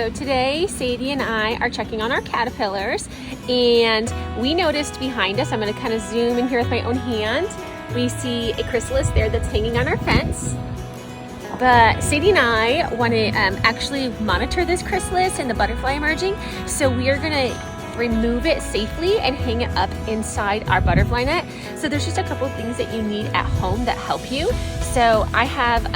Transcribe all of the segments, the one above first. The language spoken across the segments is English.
So today, Sadie and I are checking on our caterpillars, and we noticed behind us, I'm gonna kind of zoom in here with my own hand, we see a chrysalis there that's hanging on our fence. But Sadie and I want to actually monitor this chrysalis and the butterfly emerging, so we are gonna remove it safely and hang it up inside our butterfly net. So there's just a couple of things that you need at home that help you. So I have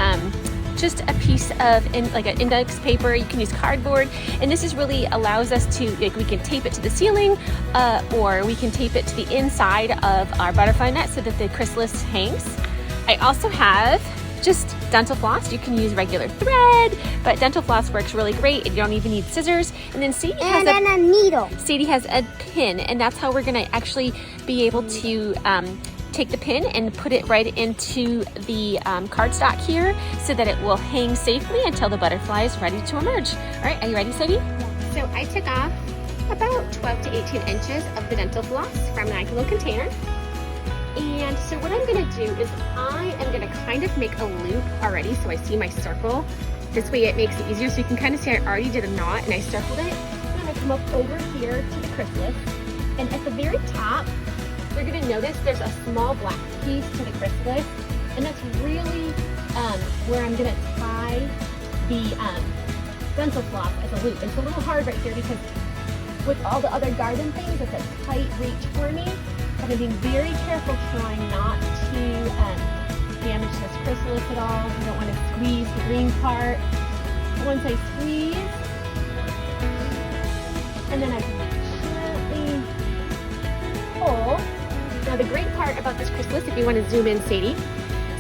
just a piece of like an index paper. You can use cardboard, and this is really allows us to, like, we can tape it to the ceiling or we can tape it to the inside of our butterfly net so that the chrysalis hangs. I also have just dental floss. You can use regular thread, but dental floss works really great, and you don't even need scissors. And then Sadie has a needle. Sadie has a pin, and that's how we're gonna actually be able to take the pin and put it right into the cardstock here so that it will hang safely until the butterfly is ready to emerge. All right, are you ready, Sadie? Yeah. So I took off about 12 to 18 inches of the dental floss from my little container. And so what I'm gonna do is I am gonna kind of make a loop already, so I see my circle. This way it makes it easier, so you can kind of see I already did a knot and I circled it. I'm gonna come up over here to the chrysalis, and at the very top, you're gonna notice there's a small black piece to the chrysalis, and that's really where I'm gonna tie the dental floss as a loop. It's a little hard right here because with all the other garden things, it's a tight reach for me. I'm gonna be very careful trying not to damage this chrysalis at all. You don't want to squeeze the green part. Once I squeeze, and then I gently pull. Now the great part about this chrysalis, if you want to zoom in, Sadie,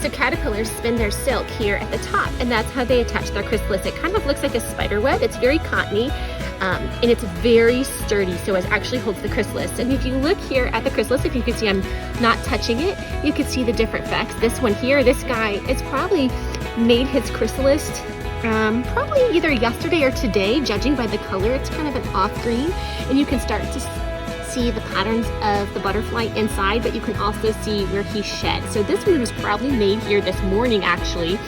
so caterpillars spin their silk here at the top, and that's how they attach their chrysalis. It kind of looks like a spider web. It's very cottony, and it's very sturdy, so it actually holds the chrysalis. And if you look here at the chrysalis, if you can see I'm not touching it, you can see the different effects. This one here, this guy, it's probably made his chrysalis probably either yesterday or today, judging by the color. It's kind of an off green, and you can start to see the patterns of the butterfly inside, but you can also see where he shed. So this one was probably made here this morning, actually.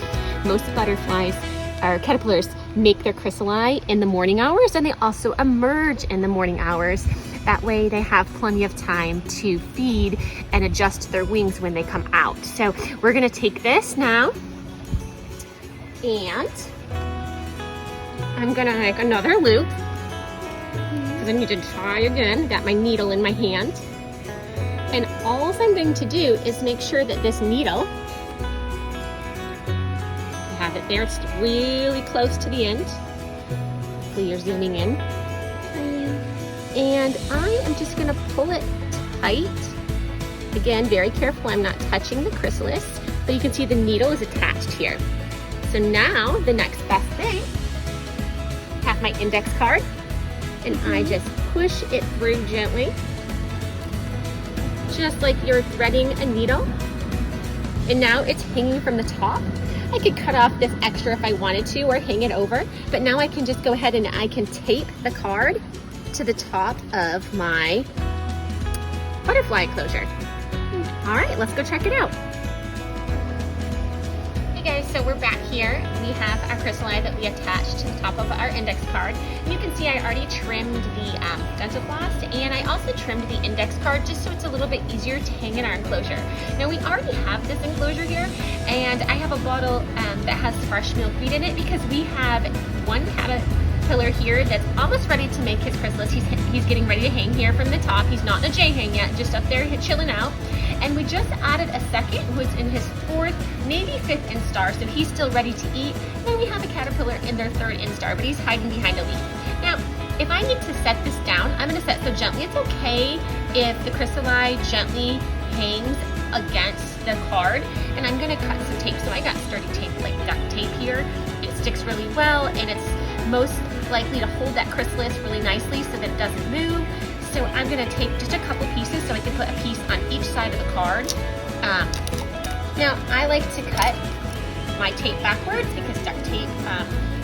Most butterflies or caterpillars make their chrysalis in the morning hours, and they also emerge in the morning hours. That way they have plenty of time to feed and adjust their wings when they come out. So we're gonna take this now, and I'm gonna make another loop because I need to try again. Got my needle in my hand, and all I'm going to do is make sure that this needle, have it there, it's really close to the end. Hopefully you're zooming in. And I am just gonna pull it tight. Again, very careful, I'm not touching the chrysalis, but you can see the needle is attached here. So now the next best thing, I have my index card, and I just push it through gently, just like you're threading a needle. And now it's hanging from the top. I could cut off this extra if I wanted to, or hang it over, but now I can just go ahead and I can tape the card to the top of my butterfly enclosure. All right, let's go check it out. Hey guys, so we're back here. We have our chrysalis that we attached to the top of our index card. And you can see I already trimmed the dental floss, and I also trimmed the index card just so it's a little bit easier to hang in our enclosure. Now we already have this enclosure here, and I have a bottle that has fresh milkweed in it because we have one caterpillar here that's almost ready to make his chrysalis. He's getting ready to hang here from the top. He's not in a J hang yet, just up there chilling out. And we just added a second who's in his 4th, maybe 5th instar, so he's still ready to eat. And then we have a caterpillar in their 3rd instar, but he's hiding behind a leaf. Now, if I need to set this down, I'm gonna set so gently. It's okay if the chrysalis gently hangs against the card, and I'm gonna cut some tape. So I got sturdy tape, like duct tape here. It sticks really well, and it's most likely to hold that chrysalis really nicely so that it doesn't move. So I'm gonna take just a couple pieces so I can put a piece on each side of the card. Now I like to cut my tape backwards because duct tape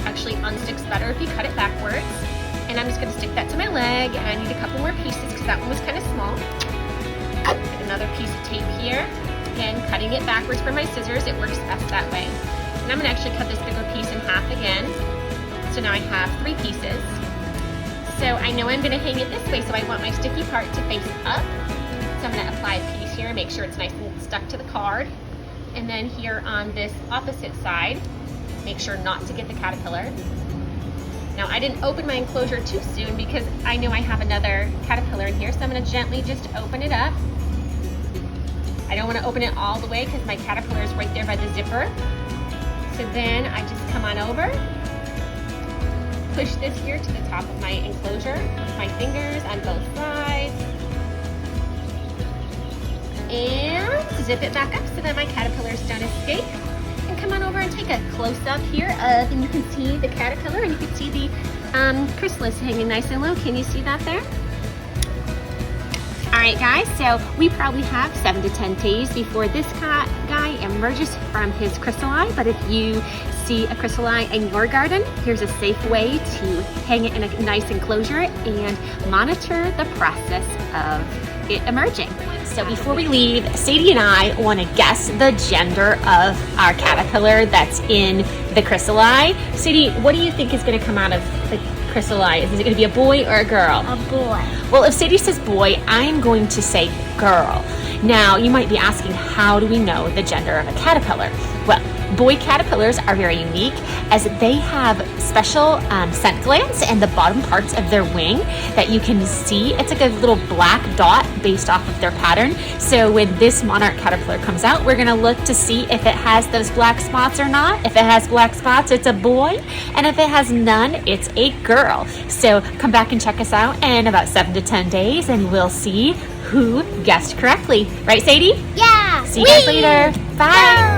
actually unsticks better if you cut it backwards. And I'm just gonna stick that to my leg, and I need a couple more pieces because that one was kind of small. Get another piece of tape here. Again, cutting it backwards for my scissors, it works best that way. And I'm gonna actually cut this bigger piece in half again. So now I have 3 pieces. So I know I'm gonna hang it this way, so I want my sticky part to face up. So I'm gonna apply a piece here, make sure it's nice and stuck to the card. And then here on this opposite side, make sure not to get the caterpillar. Now I didn't open my enclosure too soon because I know I have another caterpillar in here, so I'm gonna gently just open it up. I don't wanna open it all the way because my caterpillar is right there by the zipper. So then I just come on over, push this here to the top of my enclosure with my fingers on both sides, and zip it back up so that my caterpillars don't escape. And come on over and take a close-up here of, and you can see the caterpillar and you can see the chrysalis hanging nice and low. Can you see that there? All right, guys, so we probably have 7 to 10 days before this guy emerges from his chrysalis, but if you see a chrysalis in your garden, here's a safe way to hang it in a nice enclosure and monitor the process of it emerging. So before we leave, Sadie and I want to guess the gender of our caterpillar that's in the chrysalis. Sadie, what do you think is going to come out of the chrysalis? Is it going to be a boy or a girl? A boy. Well, if Sadie says boy, I'm going to say girl. Now, you might be asking, how do we know the gender of a caterpillar? Well, boy caterpillars are very unique as they have special scent glands in the bottom parts of their wing that you can see. It's like a little black dot based off of their pattern. So when this monarch caterpillar comes out, we're gonna look to see if it has those black spots or not. If it has black spots, it's a boy. And if it has none, it's a girl. So come back and check us out in about 7 to 10 days and we'll see who guessed correctly. Right, Sadie? Yeah. See you guys later. Bye.